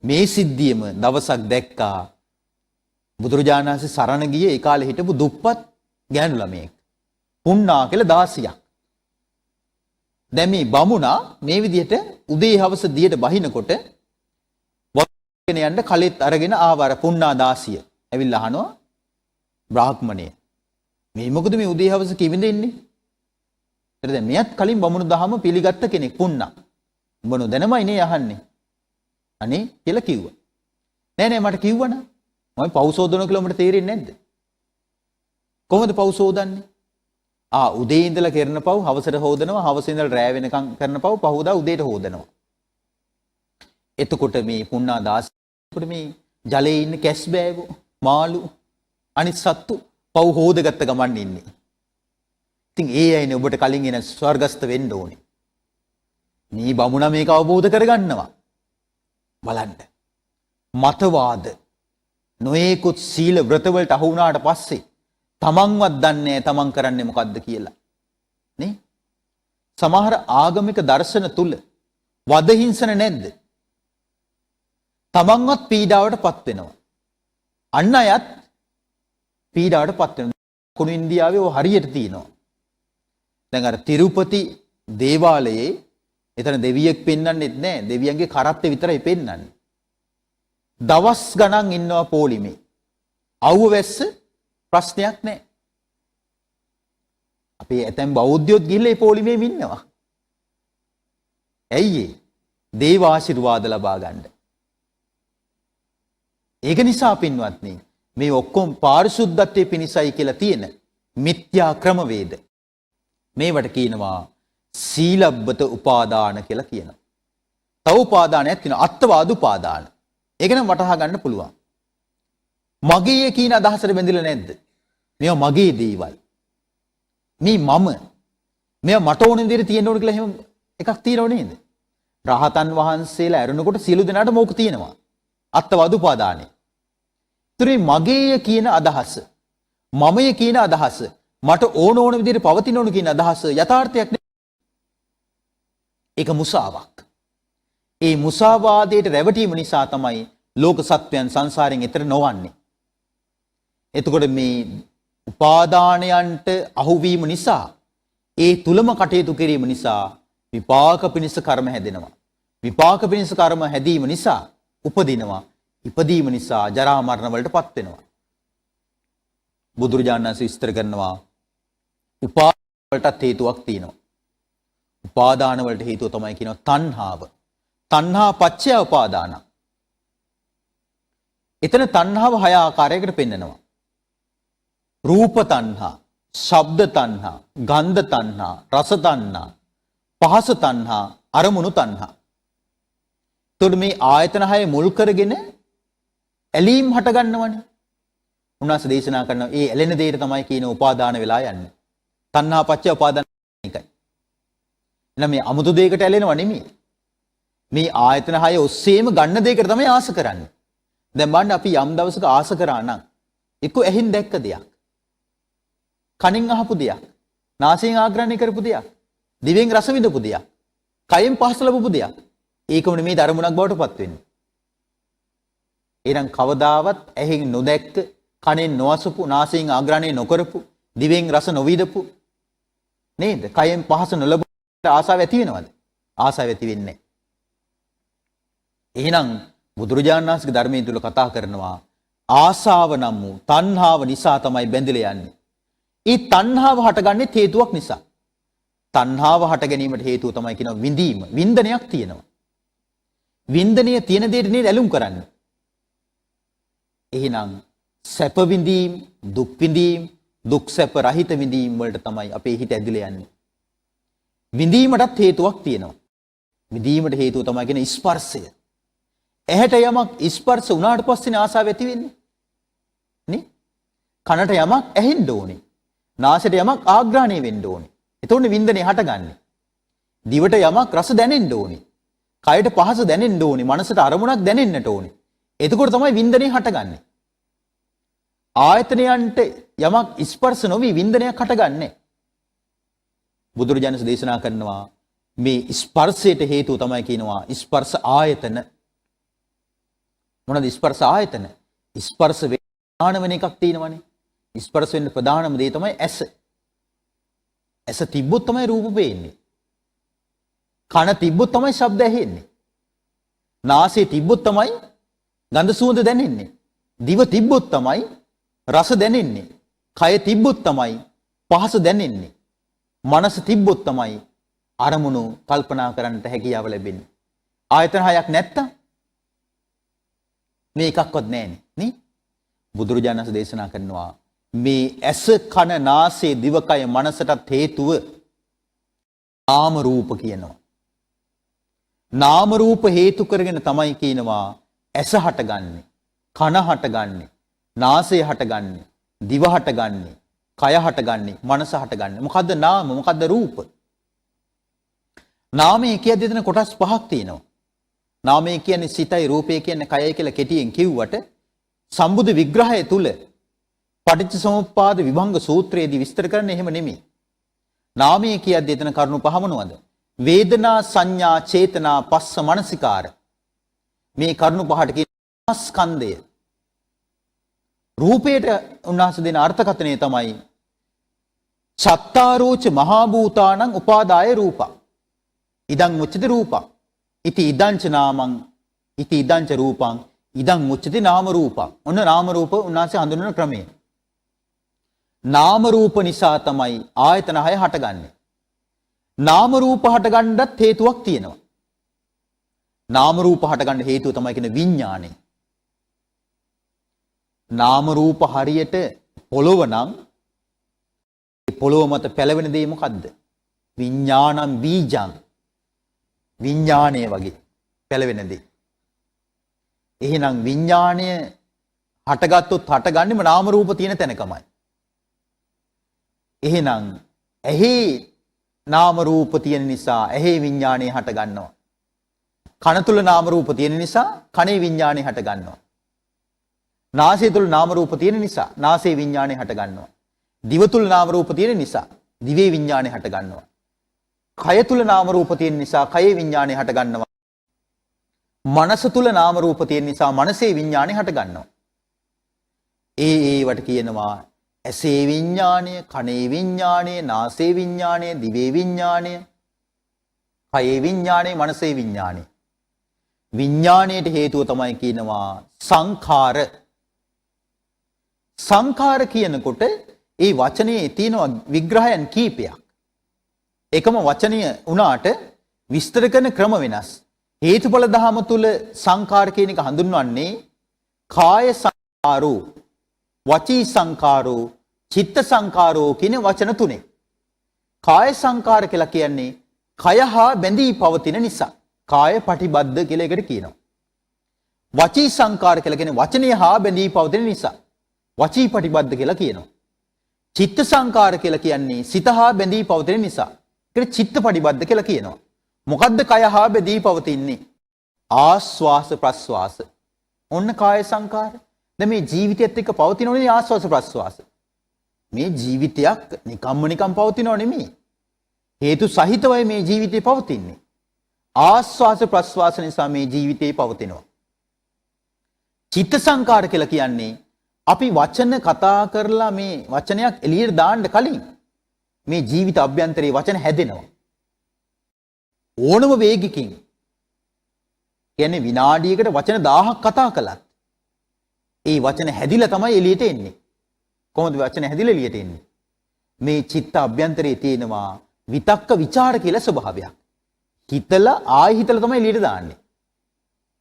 මේ සිද්ධියම දවසක් දැක්කා බුදුරජාණන් වහන්සේ සරණ ගියේ ඒ කාලේ හිටපු දුප්පත් ගෑනු ළමයෙක්. පුන්නා කියලා 16ක්. දැන් මේ බමුණා මේ විදිහට උදේ හවස දියට බහිනකොට වස්ගෙන යන්න කලෙත් අරගෙන ආවර පුන්නා 16. ඇවිල්ලා අහනවා බ්‍රාහ්මණය මේ මොකද මේ උදේ හවස කිවිඳෙන්නේ? ඊට දැන් මෙයත් කලින් බමුණු දහම පිළිගත්ත කෙනෙක් පුන්නා. උඹ නොදැනමයි නේ අහන්නේ. අනේ කියලා කිව්වා. නෑ මට කිව්වනේ. මම පව් සෝදනවා කියලා උඹට තේරෙන්නේ නැද්ද? කොහොමද පව් සෝදන්නේ? උදේ ඉඳලා කරන පව් හවසට හොදනවා, හවස ඉඳලා රෑ වෙනකම් කරන පව් පහුදා උදේට හොදනවා. එතකොට මේ පුන්නා 16 මේ ජලයේ ඉන්න කැස් බෑවෝ, මාළු, අනිත් සත්තු පව් හොදගත්ත ගමන් ඉන්නේ. ඉතින් ඒ අයනේ ඔබට කලින් එන ස්වර්ගස්ත වෙන්න ඕනේ. මේ බමුණා මේක අවබෝධ කරගන්නවා. බලන්න. මතවාද නොයෙකුත් සීල ව්‍රත වලට අහු වුණාට පස්සේ තමන්වත් දන්නේ නැහැ තමන් කරන්නේ මොකද්ද කියලා. නේ? සමහර ආගමික දර්ශන තුල වද හිංසන නැද්ද? තමන්වත් පීඩාවටපත් වෙනවා. අන් අයත් පීඩාවටපත් වෙනවා. කුණු ඉන්දියාවේ ඔය හරියට තියෙනවා. දැන් අර තිරුපති දේවාලයේ එතන දෙවියෙක් පෙන්වන්නෙත් නැහැ. දෙවියන්ගේ කරත්තේ විතරයි පෙන්වන්නේ. දවස් ගණන් ඉන්නවා පොලිමේ. අවුව වැස්ස ප්‍රශ්නයක් නැහැ. අපේ ඇතැම් බෞද්ධයොත් ගිහිල්ලා ඒ පොලිමේම ඉන්නවා. ඇයි ඒ? දේව ආශිර්වාද ලබා ගන්න. ඒක නිසා පින්වත්නි මේ ඔක්කොම පාරිශුද්ධත්වයේ පිණිසයි කියලා තියෙන මිත්‍යා ක්‍රමවේද. මේවට කියනවා සීලබ්බත උපාදාන කියලා කියනවා. තව උපාදානයක් තියෙනවා අත්වාද උපාදාන. ඒක නම් වටහා ගන්න පුළුවන්. මගේ කියන අදහසට බැඳිලා නැද්ද? මේවා මගේ දේවල්. මේ මම මේවා මට ඕන විදිහට තියෙන්න ඕන කියලා එහෙම එකක් තියෙනව නේද? රහතන් වහන්සේලා ඇරුණකොට සියලු දෙනාට මොක තියෙනවා? අත්වාද උපාදානෙ. ඒතරේ මගේ කියන අදහස, මමය කියන අදහස, මට ඕන විදිහට පවතින ඕන කියන අදහස යථාර්ථයක් නෙවෙයි. ඒක මුසාවක්. ඒ මුසාවාදයට රැවටීම නිසා තමයි ලෝක සත්වයන් සංසාරයෙන් එතර නොවන්නේ. එතකොට මේ උපාදානයන්ට අහුවීම නිසා ඒ තුලම කටයුතු කිරීම නිසා විපාක පිණිස කර්ම හැදෙනවා. විපාක පිණිස කර්ම හැදීම නිසා උපදිනවා. ඉපදීම නිසා ජරා මරණ වලටපත් වෙනවා. බුදුරජාණන් වහන්සේ විස්තර කරනවා උපාදාන වලටත් හේතුවක් තියෙනවා. උපාදාන වලට හේතුව තමයි කියනවා තණ්හාව. තණ්හා පච්චය උපාදාන. එතන තණ්හාව 6 ආකාරයකට පෙන්නනවා. රූප තණ්හා, ශබ්ද තණ්හා, ගන්ධ තණ්හා, රස තණ්හා, පහස තණ්හා, අරමුණු තණ්හා. එතකොට මේ ආයතන 6 මුල් කරගෙන ඇලීම් හට ගන්නවනේ. උන්වහන්සේ දේශනා කරනවා ඒ ඇලෙන දෙයට තමයි කියන උපාදාන වෙලා යන්නේ. තණ්හා පච්චය උපාදාන එකයි. එහෙනම් මේ අමුතු දෙයකට ඇලෙනව නෙමෙයි. මේ ආයතන 6 ඔස්සේම ගන්න දෙයකට තමයි ආස කරන්නේ. දැන් බලන්න අපි යම් දවසක ආස කරා නම් එක්ක ඇහින් දැක්ක දෙයක්, කනින් අහපු දෙයක්, නාසයෙන් ආග්‍රහණය කරපු දෙයක්, දිවෙන් රස විඳපු දෙයක්, කයෙන් පහස ලැබපු දෙයක්. ඒකමනේ මේ ධර්මණක් බවට පත් වෙන්නේ. එහෙනම් කවදාවත් ඇහෙන් නොදැක්ක, කනෙන් නොඅසපු, නාසයෙන් ආග්‍රහණය නොකරපු, දිවෙන් රස නොවිඳපු නේද? කයෙන් පහස නොලබ ආසාව ඇති වෙනවද? ආසාව ඇති වෙන්නේ නැහැ. එහෙනම් බුදුරජාණන් වහන්සේගේ ධර්මයේ තුල කතා කරනවා ආසාව නම් වූ තණ්හාව නිසා තමයි බැඳිලා යන්නේ. ඒ තණ්හාව හටගන්නේ හේතුවක් නිසා. තණ්හාව හට ගැනීමට හේතුව තමයි කියන විඳීම. වින්දනයක් තියෙනවා. වින්දනීය තියෙන දෙයට නේද ඇලුම් කරන්නේ. එහෙනම් සැප විඳීම, දුක් විඳීම, දුක් සැප රහිත විඳීම වලට තමයි අපේ හිත ඇදිලා යන්නේ. විඳීමටත් හේතුවක් තියෙනවා. විඳීමට හේතුව තමයි කියන ස්පර්ශය. ඇහැට යමක් ස්පර්ශ වුණාට පස්සේ ආසාව ඇති වෙන්නේ. නේ? කනට යමක් ඇහෙන්න ඕනේ. නාසයට යමක් ආග්‍රහණය වෙන්න ඕනේ. එතකොට වින්දනේ හටගන්නේ. දිවට යමක් රස දැනෙන්න ඕනේ. කයට පහස දැනෙන්න ඕනේ. මනසට අරමුණක් දැනෙන්නට ඕනේ. එතකොට තමයි වින්දනේ හටගන්නේ. ආයතනයන්ට යමක් ස්පර්ශ නොවි වින්දනයක් හටගන්නේ. බුදුරජාණන් දේශනා කරනවා මේ ස්පර්ශයට හේතුව තමයි කියනවා ස්පර්ශ ආයතන. මොනවාද ස්පර්ශ ආයතන? ස්පර්ශ වේදනාන වෙන එකක් තියෙනවනේ. ස්පර්ශ වෙන්න ප්‍රධානම දේ තමයි ඇස. ඇස තිබ්බොත් තමයි රූප පේන්නේ. කන තිබ්බොත් තමයි ශබ්ද ඇහෙන්නේ. නාසය තිබ්බොත් තමයි ගඳ සුවඳ දැනෙන්නේ. දිව තිබ්බොත් තමයි රස දැනෙන්නේ. කය තිබ්බොත් තමයි පහස දැනෙන්නේ. මනස තිබ්බොත් තමයි අරමුණු කල්පනා කරන්නට හැකියාව ලැබෙන්නේ. ආයතන හයක් නැත්තම් මේ එකක්වත් නැහැනේ නේ. බුදුරජාණන් වහන්සේ දේශනා කරනවා මේ ඇස කන නාසය දිවකය මනසටත් හේතුව නාම රූප කියනවා. නාම රූප හේතු කරගෙන තමයි කියනවා ඇස හටගන්නේ, කන හටගන්නේ, නාසය හටගන්නේ, දිව හටගන්නේ, කය හටගන්නේ, මනස හටගන්නේ. මොකද්ද නාම? මොකද්ද රූප? නාමයේ කියද්දී එතන කොටස් පහක් තියෙනවා. නාමය කියන්නේ සිතයි, රූපය කියන්නේ කයයි කියලා කෙටියෙන් කිව්වට සම්බුදු විග්‍රහය තුල පටිච්චසමුප්පාද විභංග සූත්‍රයේදී විස්තර කරන්නේ එහෙම නෙමෙයි. නාමය කියද්දී එතන කරුණු පහ මොනවද? වේදනා, සංඥා, චේතනා, පස්ස, මනසිකාර. මේ කරුණු පහට කියන ස්කන්ධය. රූපයට උන්වහන්සේ දෙන අර්ථකථනය තමයි චත්තාරෝච මහා භූතානං උපාදාය රූපං. ඉදං මුච්චති රූපං. ඉති ඉදංච නාමං ඉති ඉදංච රූපං ඉදං මුච්චති නාම රූපං. ඔන්න නාම රූප උන්වහන්සේ හඳුන්වන ක්‍රමය. නාම රූප නිසා තමයි ආයතන 6 හටගන්නේ. නාම රූප හටගන්නත් හේතුවක් තියෙනවා. නාම රූප හටගන්න හේතුව තමයි කියන විඥාණය. නාම රූප හරියට පොළොව නම් පොළොව මත පැලවෙන දේ මොකද්ද? විඥානං බීජං. විඥාණය වගේ පැලවෙන දේ. එහෙනම් විඥාණය හටගත්තොත් හටගන්නේම නාම රූප තියෙන තැනකමයි. එහෙනම් ඇහි නාම රූප තියෙන නිසා ඇහි විඥාණය හට ගන්නවා. කන තුල නාම රූප තියෙන නිසා කනේ විඥාණය හට ගන්නවා. නාසය තුල නාම රූප තියෙන නිසා නාසයේ විඥාණය හට ගන්නවා. දිව තුල නාම රූප තියෙන නිසා දිවේ විඥාණය හට ගන්නවා. කය තුල නාම රූප තියෙන නිසා කයේ විඥාණය හට ගන්නවා. මනස තුල නාම රූප තියෙන නිසා මනසේ විඥාණය හට ගන්නවා. ඒවට කියනවා ඇසේ විඥාණය, කනේ විඥාණය, නාසයේ විඥාණය, දිවේ විඥාණය, කයේ විඥාණය, මනසේ විඥාණය. විඥාණයට හේතුව තමයි කියනවා සංඛාර. සංඛාර කියනකොට ඒ වචනේ තියෙන විග්‍රහයන් කීපයක්. එකම වචනය උනාට විස්තර කරන ක්‍රම වෙනස්. හේතුඵල ධහම තුල සංඛාර කියන එක හඳුන්වන්නේ කාය සංඛාරෝ, වචී සංඛාරෝ, චිත්ත සංඛාරෝ කියන වචන තුනේ. කාය සංඛාර කියලා කියන්නේ කය හා බැඳී පවතින නිසා. කාය පටිබද්ධ කියලා එකට කියනවා. වචී සංඛාර කියලා කියන්නේ වචනය හා බැඳී පවතින නිසා. වචී පටිබද්ධ කියලා කියනවා. චිත්ත සංඛාර කියලා කියන්නේ සිත හා බැඳී පවතින නිසා. ඒකට චිත්ත පටිබද්ධ කියලා කියනවා. මොකද්ද කය හා බැඳී පවතින්නේ? ආස්වාස ප්‍රස්වාස. ඔන්න කාය සංකාර. දැන් මේ ජීවිතයත් එක්ක පවතිනෝනේ ආස්වාස ප්‍රස්වාස. මේ ජීවිතයක් නිකම් පවතිනව නෙමෙයි. හේතු සහිතවයි මේ ජීවිතේ පවතින්නේ. ආස්වාස ප්‍රස්වාස නිසා මේ ජීවිතේ පවතිනවා. චිත්ත සංකාර කියලා කියන්නේ අපි වචන කතා කරලා මේ වචනයක් එළියට දාන්න කලින් මේ ජීවිත අභ්‍යන්තරයේ වචන හැදෙනවා. ඕනම වේගකින් කියන්නේ විනාඩියකට වචන 1000ක් කතා කළත් ඒ වචන හැදිලා තමයි එළියට එන්නේ. කොහොමද වචන හැදිලා එළියට එන්නේ? මේ චිත්ත අභ්‍යන්තරයේ තියෙනවා විතක්ක ਵਿਚාර කියලා ස්වභාවයක්. හිතලා ආයි හිතලා තමයි එළියට දාන්නේ.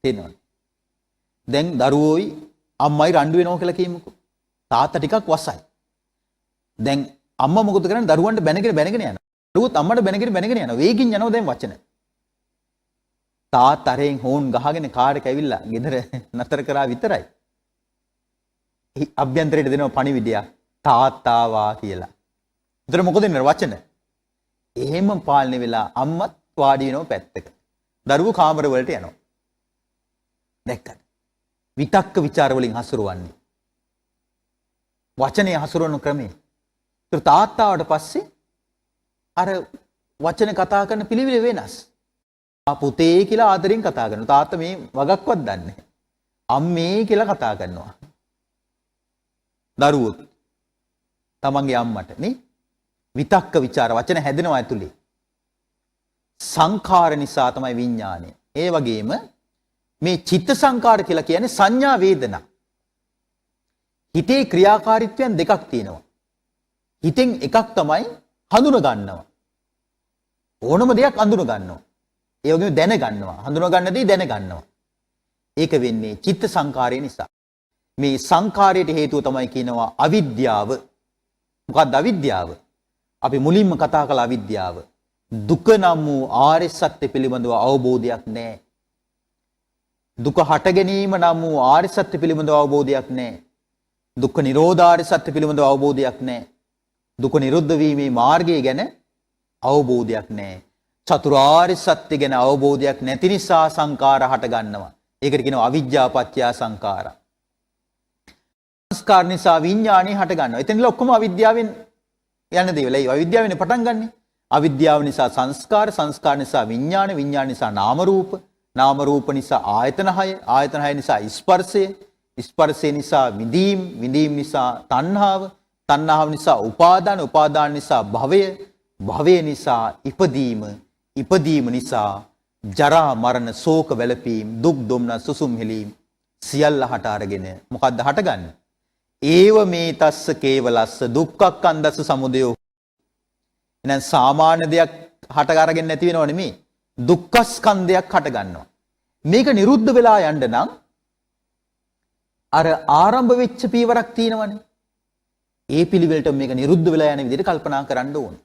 තේරෙනවද? දැන් දරුවෝයි අම්මයි රණ්ඩු වෙනවා කියලා කියමුකෝ. තාත්තා ටිකක් වසයි. දැන් අම්මා මොකද කරන්නේ? දරුවන්ට බැනගෙන යනවා. දරුවොත් අම්මට බැනගෙන යනවා. වේගින් යනවා දැන් වචන. තාත්තරෙන් හෝන් ගහගෙන කාර් එක ඇවිල්ලා ගෙදර නතර කරා විතරයි. අභ්‍යන්තරයට දෙනවා පණිවිඩයක් තාත්තා වා කියලා. ඒතර මොකද වෙන්නේ වචන? එහෙම පාලනය වෙලා අම්මත් වාඩි වෙනවා පැත්තක. දරුවෝ කාමර වලට යනවා. දැක්කද? විතක්ක ਵਿਚාර වලින් හසුරවන්නේ. වචනේ හසුරවන ක්‍රමය. ඒතර තාත්තාවට පස්සේ අර වචන කතා කරන පිළිවිල වෙනස්. පුතේ කියලා ආදරෙන් කතා කරනවා. තාත්තා මේ වගක්වත් දන්නේ නැහැ. අම්මේ කියලා කතා කරනවා. දරුවෝ තමන්ගේ අම්මට නේ විතක්ක ਵਿਚාර වචන හැදෙනවා ඇතුලේ. සංඛාර නිසා තමයි විඥානය. ඒ වගේම මේ චිත්ත සංඛාර කියලා කියන්නේ සංඥා වේදනා. හිතේ ක්‍රියාකාරීත්වයන් දෙකක් තියෙනවා. හිතෙන් එකක් තමයි හඳුන ගන්නවා. ඕනම දෙයක් අඳුන ගන්නවා. ඒ වගේම දැන ගන්නවා. හඳුන ගන්න දේ දැන ගන්නවා. ඒක වෙන්නේ චිත්ත සංඛාරය නිසා. මේ සංඛාරයට හේතුව තමයි කියනවා අවිද්‍යාව. මොකක්ද අවිද්‍යාව? අපි මුලින්ම කතා කළ අවිද්‍යාව. දුක නම් වූ ආර්ය සත්‍ය පිළිබඳව අවබෝධයක් නැහැ. දුක හට ගැනීම නම් වූ ආර්ය සත්‍ය පිළිබඳව අවබෝධයක් නැහැ. දුක්ඛ නිරෝධ ආර්ය සත්‍ය පිළිබඳව අවබෝධයක් නැහැ. දුක නිරුද්ධ වීමේ මාර්ගය ගැන අවබෝධයක් නැහැ. චතුරාර්ය සත්‍ය ගැන අවබෝධයක් නැති නිසා සංඛාර හට ගන්නවා. ඒකට කියනවා අවිජ්ජා පත්‍ය සංඛාරා. සංස්කාර නිසා විඥාණය හට ගන්නවා. එතනilla ඔක්කොම අවිද්‍යාවෙන් යන දේවල්. ඒ අවිද්‍යාවෙන් පටන් ගන්නෙ. අවිද්‍යාව නිසා සංස්කාර, සංස්කාර නිසා විඥාන, විඥාන නිසා නාම රූප, නාම රූප නිසා ආයතන 6, ආයතන 6 නිසා ස්පර්ශය, ස්පර්ශය නිසා විඳීම්, විඳීම් නිසා තණ්හාව, තණ්හාව නිසා උපාදාන, උපාදාන නිසා භවය, භවය නිසා ඉපදීම, ඉපදීම නිසා ජරා මරණ ශෝක වැළපීම්, දුක් දුම්නස් සුසුම් හෙලීම් සියල්ල හට අරගෙන මොකද්ද හටගන්නේ? ඒව මේ තස්ස කේවලස්ස දුක්ඛක්ඛන්දස්ස සමුදයෝ. එහෙනම් සාමාන්‍ය දෙයක් හට අරගෙන නැති වෙනව නෙමෙයි. දුක්ඛ ස්කන්ධයක් හට ගන්නවා. මේක නිරුද්ධ වෙලා යන්න නම් අර ආරම්භ වෙච්ච පීවරක් තියෙනවනේ. ඒ පිළිවෙලට මේක නිරුද්ධ වෙලා යන විදිහට කල්පනා කරන්න ඕනේ.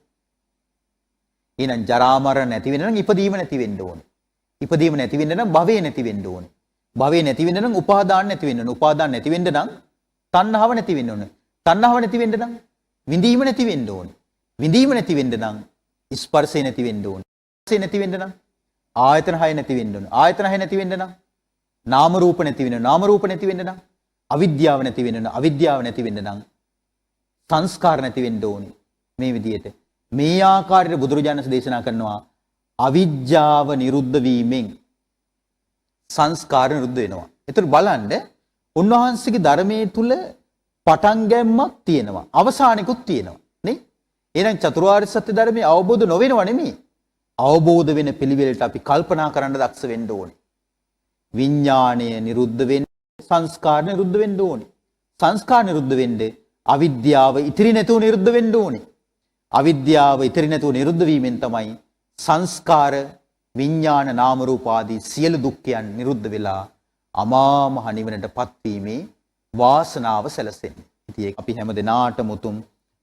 එහෙනම් ජරා මරණ නැති වෙන්න නම් ඉපදීම නැති වෙන්න ඕනේ. ඉපදීම නැති වෙන්න නම් භවය නැති වෙන්න ඕනේ. භවය නැති වෙන්න නම් උපාදාන නැති වෙන්න ඕනේ. උපාදාන නැති වෙන්න නම් තණ්හාව නැති වෙන්න ඕනේ. තණ්හාව නැති වෙන්න නම් විඳීම නැති වෙන්න ඕනේ. විඳීම නැති වෙන්න නම් ස්පර්ශය නැති වෙන්න ඕනේ. ස්පර්ශය නැති වෙන්න නම් ආයතන 6 නැති වෙන්න ඕනේ. ආයතන 6 නැති වෙන්න නම් නාම රූප නැති වෙන්න ඕනේ. නාම රූප නැති වෙන්න නම් අවිද්‍යාව නැති වෙන්න ඕනේ. අවිද්‍යාව නැති වෙන්න නම් සංස්කාර නැති වෙන්න ඕනේ. මේ විදිහට මේ ආකාරයට බුදුරජාණන් දේශනා කරනවා අවිද්‍යාව නිරුද්ධ වීමෙන් සංස්කාර නිරුද්ධ වෙනවා. ඒතර බලන්න උන්වහන්සේගේ ධර්මයේ තුල පටන් ගැම්මක් තියෙනවා. අවසානිකුත් තියෙනවා. නේ? එහෙනම් චතුරාර්ය සත්‍ය ධර්මයේ අවබෝධ නොවෙනව නෙමෙයි. අවබෝධ වෙන පිළිවෙලට අපි කල්පනා කරන්න දක්ෂ වෙන්න ඕනේ. විඥාණය නිරුද්ධ වෙන්න සංස්කාර නිරුද්ධ වෙන්න ඕනේ. සංස්කාර නිරුද්ධ වෙන්නේ අවිද්‍යාව ඉතිරි නැතුව නිරුද්ධ වෙන්න ඕනේ. අවිද්‍යාව ඉතිරි නැතුව නිරුද්ධ වීමෙන් තමයි සංස්කාර විඥාන නාම රූප ආදී සියලු දුක්ඛයන් නිරුද්ධ වෙලා අමා මහ නිවනටපත් වීමේ වාසනාව සැලසෙන්නේ. ඉතින් අපි හැම දිනාටම උතුම්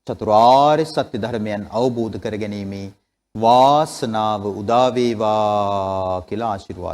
චතුරාර්ය සත්‍ය ධර්මයන් අවබෝධ කර ගැනීමේ වාසනාව උදා වේවා කියලා ආශිර්වාද